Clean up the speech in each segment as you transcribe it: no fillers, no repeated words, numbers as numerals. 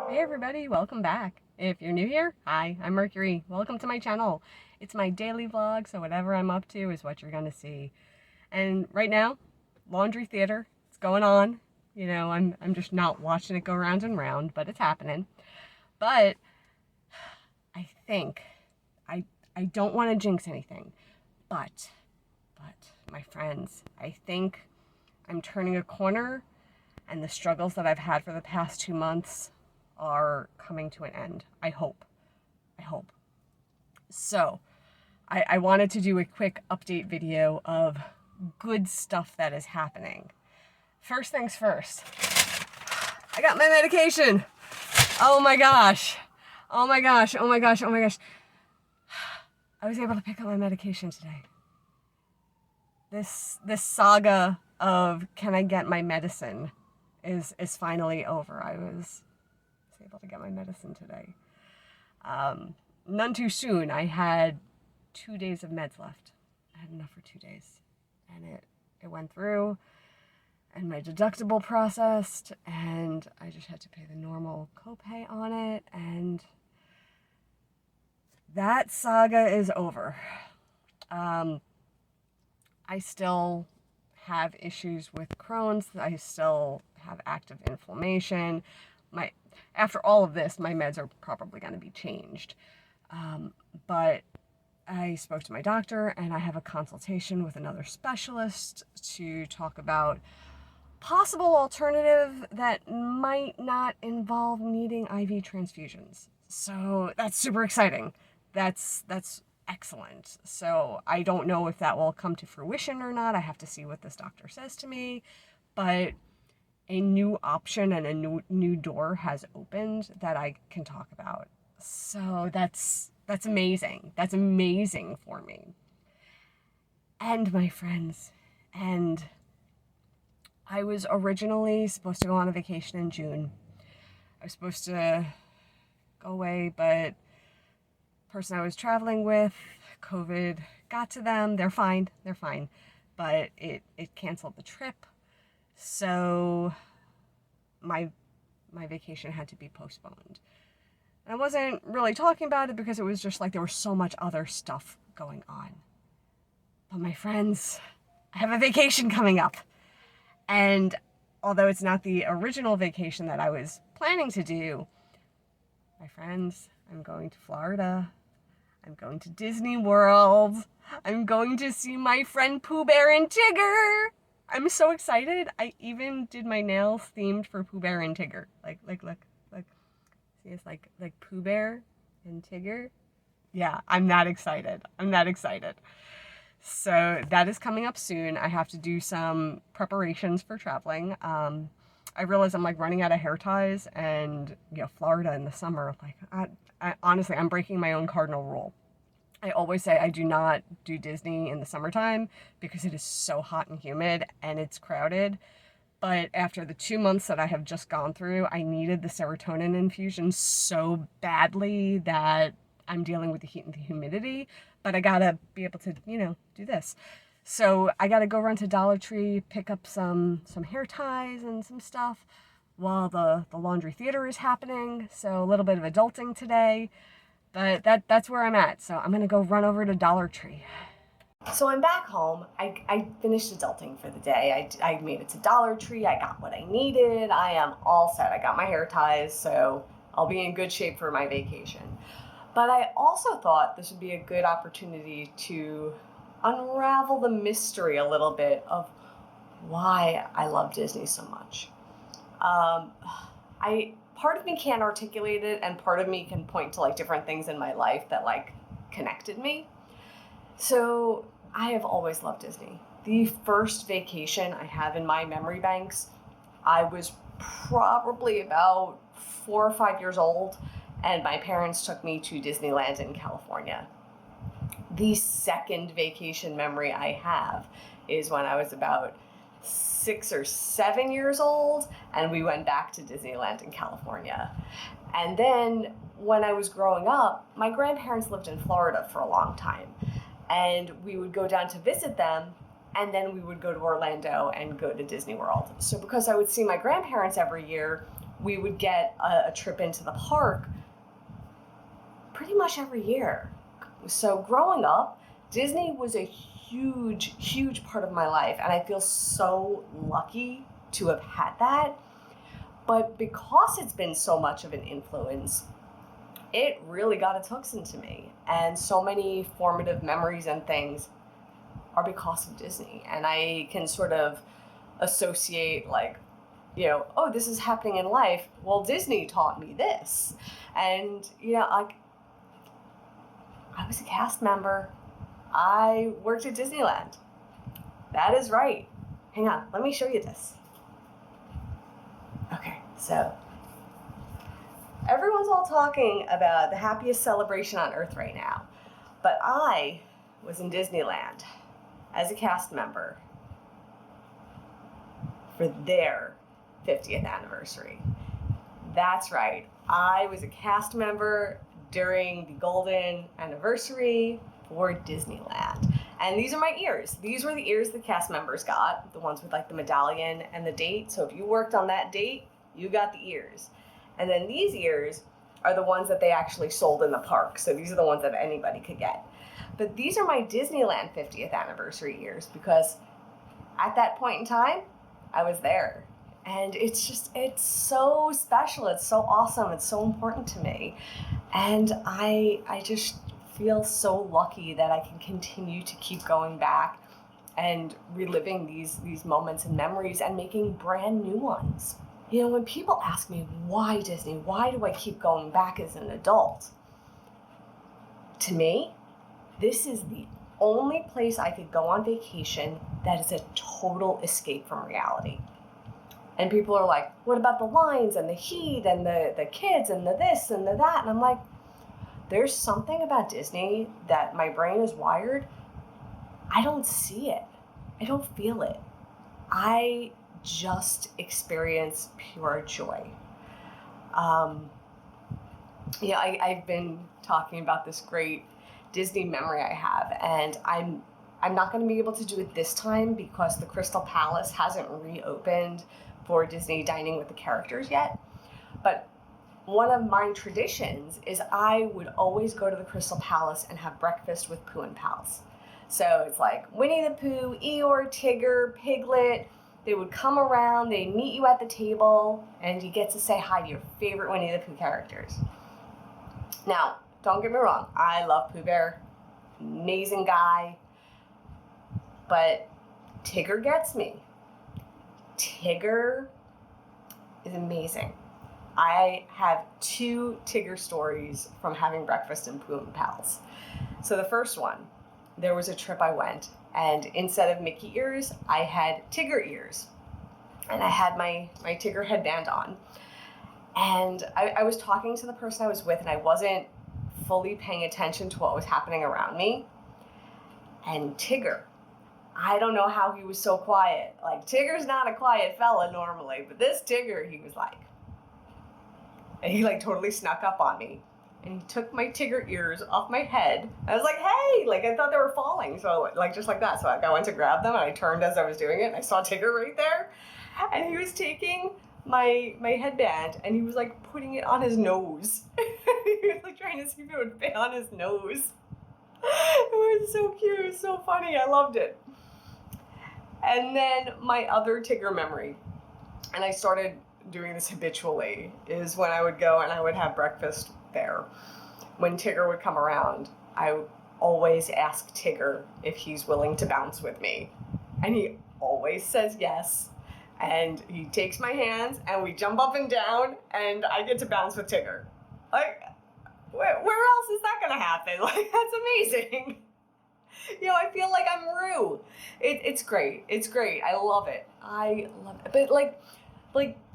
Hey everybody, welcome back. If you're new here, hi, I'm Mercury. Welcome to my channel. It's my daily vlog, so whatever I'm up to is what you're gonna see. And right now, laundry theater, it's going on. You know, I'm just not watching it go round and round, but it's happening. But I think I I don't want to jinx anything, but my friends, I think I'm turning a corner and the struggles that I've had for the past 2 months are coming to an end. I hope. I hope. So, I wanted to do a quick update video of good stuff that is happening. First things first, I got my medication. Oh my gosh. Oh my gosh. Oh my gosh. Oh my gosh. I was able to pick up my medication today. This saga of can I get my medicine is finally over. I was able to get my medicine today. None too soon. I had 2 days of meds left. I had enough for 2 days. And it went through, and my deductible processed, and I just had to pay the normal copay on it, and that saga is over. I still have issues with Crohn's. I still have active inflammation. After all of this, my meds are probably going to be changed. But I spoke to my doctor, and I have a consultation with another specialist to talk about possible alternative that might not involve needing IV transfusions. So that's super exciting. That's excellent. So I don't know if that will come to fruition or not. I have to see what this doctor says to me. But a new option and a new door has opened that I can talk about. So that's amazing. That's amazing for me. And my friends, and I was originally supposed to go on a vacation in June. I was supposed to go away, but the person I was traveling with, COVID got to them. They're fine. But it canceled the trip. So my vacation had to be postponed. And I wasn't really talking about it because it was just like there was so much other stuff going on. But my friends, I have a vacation coming up. And although it's not the original vacation that I was planning to do, my friends, I'm going to Florida. I'm going to Disney World. I'm going to see my friend Pooh Bear and Tigger. I'm so excited. I even did my nails themed for Pooh Bear and Tigger. Look. See, it's like Pooh Bear and Tigger. Yeah, I'm that excited. So that is coming up soon. I have to do some preparations for traveling. I realize I'm like running out of hair ties, and Florida in the summer. Like, I honestly, I'm breaking my own cardinal rule. I always say I do not do Disney in the summertime because it is so hot and humid and it's crowded. But after the 2 months that I have just gone through, I needed the serotonin infusion so badly that I'm dealing with the heat and the humidity. But I gotta be able to, do this. So I gotta go run to Dollar Tree, pick up some hair ties and some stuff while the laundry theater is happening. So a little bit of adulting today. But that's where I'm at. So I'm gonna go run over to Dollar Tree. So I'm back home. I finished adulting for the day. I made it to Dollar Tree. I got what I needed. I am all set. I got my hair ties, so I'll be in good shape for my vacation. But I also thought this would be a good opportunity to unravel the mystery a little bit of why I love Disney so much. Part of me can't articulate it, and part of me can point to like different things in my life that like connected me. So I have always loved Disney. The first vacation I have in my memory banks, I was probably about 4 or 5 years old, and my parents took me to Disneyland in California. The second vacation memory I have is when I was about 6 or 7 years old, and we went back to Disneyland in California. And then when I was growing up, my grandparents lived in Florida for a long time, and we would go down to visit them, and then we would go to Orlando and go to Disney World. So because I would see my grandparents every year, we would get a trip into the park pretty much every year. So growing up, Disney was a huge, huge part of my life, and I feel so lucky to have had that. But because it's been so much of an influence, it really got its hooks into me. And so many formative memories and things are because of Disney. And I can sort of associate, like, you know, oh, this is happening in life. Well, Disney taught me this. And, you know, like, I was a cast member. I worked at Disneyland. That is right. Hang on, let me show you this. Okay, so everyone's all talking about the happiest celebration on earth right now, but I was in Disneyland as a cast member for their 50th anniversary. That's right, I was a cast member during the golden anniversary for Disneyland. And these are my ears. These were the ears the cast members got, the ones with like the medallion and the date. So if you worked on that date, you got the ears. And then these ears are the ones that they actually sold in the park. So these are the ones that anybody could get. But these are my Disneyland 50th anniversary ears because at that point in time, I was there. And it's so special. It's so awesome. It's so important to me. And I just feel so lucky that I can continue to keep going back and reliving these moments and memories and making brand new ones. You know, when people ask me, why Disney? Why do I keep going back as an adult? To me, this is the only place I could go on vacation that is a total escape from reality. And people are like, what about the lines and the heat and the kids and the this and the that? And I'm like, there's something about Disney that my brain is wired. I don't see it. I don't feel it. I just experience pure joy. I've been talking about this great Disney memory I have, and I'm not going to be able to do it this time because the Crystal Palace hasn't reopened for Disney dining with the characters yet. But one of my traditions is I would always go to the Crystal Palace and have breakfast with Pooh and Pals. So it's like Winnie the Pooh, Eeyore, Tigger, Piglet. They would come around, they meet you at the table, and you get to say hi to your favorite Winnie the Pooh characters. Now, don't get me wrong, I love Pooh Bear, amazing guy, but Tigger gets me. Tigger is amazing. I have 2 Tigger stories from having breakfast in Pooh and Pals. So the first one, there was a trip I went, and instead of Mickey ears, I had Tigger ears. And I had my Tigger headband on. And I was talking to the person I was with, and I wasn't fully paying attention to what was happening around me. And Tigger, I don't know how he was so quiet. Like, Tigger's not a quiet fella normally, but this Tigger, he was like, and he like totally snuck up on me. And he took my Tigger ears off my head. I was like, hey, like I thought they were falling. So like, just like that. So I went to grab them and I turned as I was doing it and I saw Tigger right there. And he was taking my headband and he was like putting it on his nose. He was like trying to see if it would fit on his nose. It was so cute. It was so funny. I loved it. And then my other Tigger memory, and I started doing this habitually, is when I would go and I would have breakfast there. When Tigger would come around, I would always ask Tigger if he's willing to bounce with me. And he always says yes. And he takes my hands and we jump up and down and I get to bounce with Tigger. Like, where else is that gonna happen? Like, that's amazing. You know, I feel like I'm Rue. It's great. It's great. I love it. I love it. But like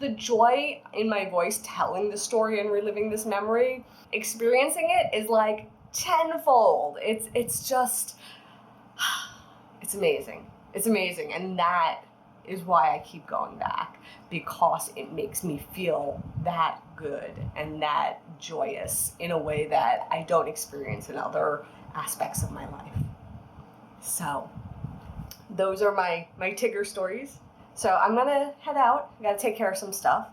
the joy in my voice telling the story and reliving this memory, experiencing it is like tenfold. It's just, it's amazing. It's amazing. And that is why I keep going back, because it makes me feel that good and that joyous in a way that I don't experience in other aspects of my life. So those are my Tigger stories. So I'm gonna head out. I gotta take care of some stuff.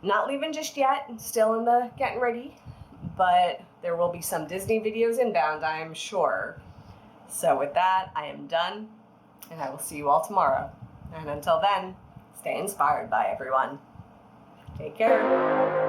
Not leaving just yet, I'm still in the getting ready, but there will be some Disney videos inbound, I am sure. So with that, I am done, and I will see you all tomorrow. And until then, stay inspired by everyone. Take care.